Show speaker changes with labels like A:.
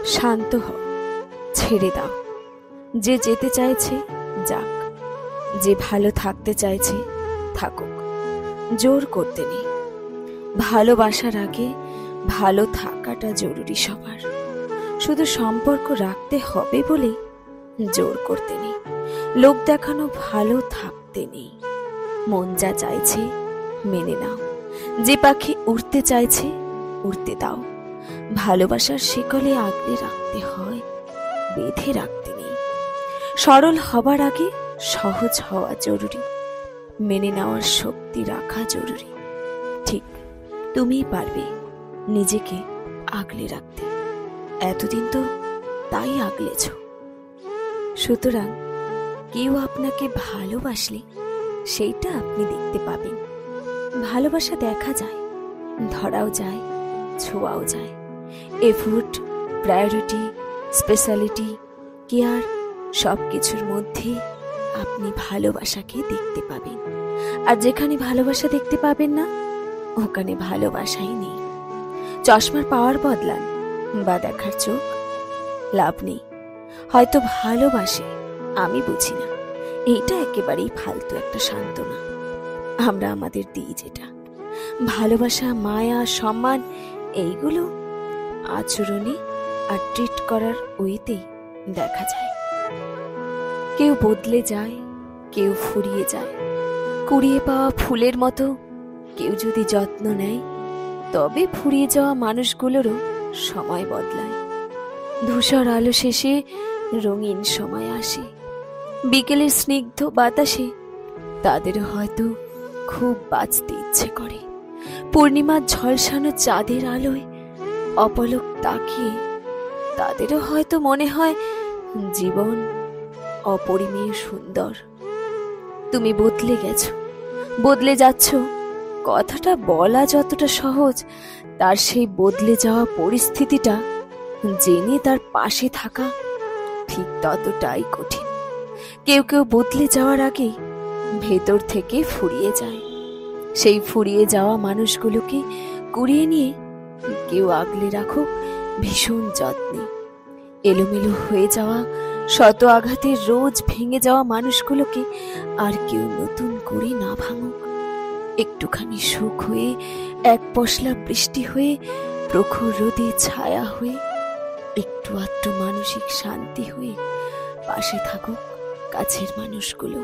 A: শান্ত হও, ছেড়ে দাও। যে যেতে চাইছে যাক, যে ভালো থাকতে চাইছে থাকুক, জোর করতে নেই। ভালোবাসার আগে ভালো থাকাটা জরুরি সবার। শুধু সম্পর্ক রাখতে হবে বলে জোর করতে নেই, লোক দেখানো ভালো থাকতে নেই। মন যা চাইছে মেনে নাও, যে পাখি উড়তে চাইছে উড়তে দাও। ভালোবাসার শিকলে আগলে রাখতে হয়, বেঁধে রাখতে নেই। সরল হবার আগে সহজ হওয়া জরুরি, মেনে নেওয়ার শক্তি রাখা জরুরি। ঠিক তুমিই পারবে নিজেকে আগলে রাখতে, এতদিন তো তাই আগলেছ। সুতরাং কেউ আপনাকে ভালোবাসলে সেইটা আপনি দেখতে পাবেন। ভালোবাসা দেখা যায়, ধরাও যায়, ছোঁয়াও যায়। এফোর্ট, প্রায়োরিটি, স্পেশালিটি, কেয়ার সব কিছুর মধ্যে আপনি ভালোবাসাকে দেখতে পাবেন। আর যেখানে ভালোবাসা দেখতে পাবেন না, ওখানে ভালোবাসাই নেই। চশমার পাওয়ার বদলান বা দেখার চোখ, লাভ নেই। হয়তো ভালোবাসে, আমি বুঝি না, এইটা একেবারেই ফালতু একটা সান্ত্বনা আমরা আমাদের দিই। যেটা ভালোবাসা, মায়া, সম্মান, এইগুলো আচরণে আর ট্রিট করার ওয়েতেই দেখা যায়। কেউ বদলে যায়, কেউ ফুরিয়ে যায়, কুড়িয়ে পাওয়া ফুলের মতো। কেউ যদি যত্ন নেয়, তবে ফুরিয়ে যাওয়া মানুষগুলোরও সময় বদলায়। ধূসর আলো শেষে রঙিন সময় আসে। বিকেলের স্নিগ্ধ বাতাসে তাদেরও হয়তো খুব বাঁচতে ইচ্ছে করে। পূর্ণিমার ঝলসানো চাঁদের আলোয় অপলক তাকিয়ে তাদেরও হয়তো মনে হয় জীবন অপরিমেয় সুন্দর। তুমি বদলে গেছো, বদলে যাচ্ছ, কথাটা বলা যতটা সহজ, তার সেই বদলে যাওয়া পরিস্থিতিটা জেনে তার পাশে থাকা ঠিক ততটাই কঠিন। কেউ কেউ বদলে যাওয়ার আগে ভেতর থেকে ফুরিয়ে যায়। সেই ফুরিয়ে যাওয়া মানুষগুলোকে কুড়িয়ে নিয়ে কেউ আগলে রাখুক ভীষণ যত্নে। এলোমেলো হয়ে যাওয়া, শত আঘাতে রোজ ভেঙে যাওয়া মানুষগুলোকে আর কেউ নতুন করে না ভাঙুক। একটুখানি সুখ হয়ে, এক পশলা বৃষ্টি হয়ে, প্রখর রোদে ছায়া হয়ে, একটু আধটু মানসিক শান্তি হয়ে পাশে থাকুক কাছের মানুষগুলো।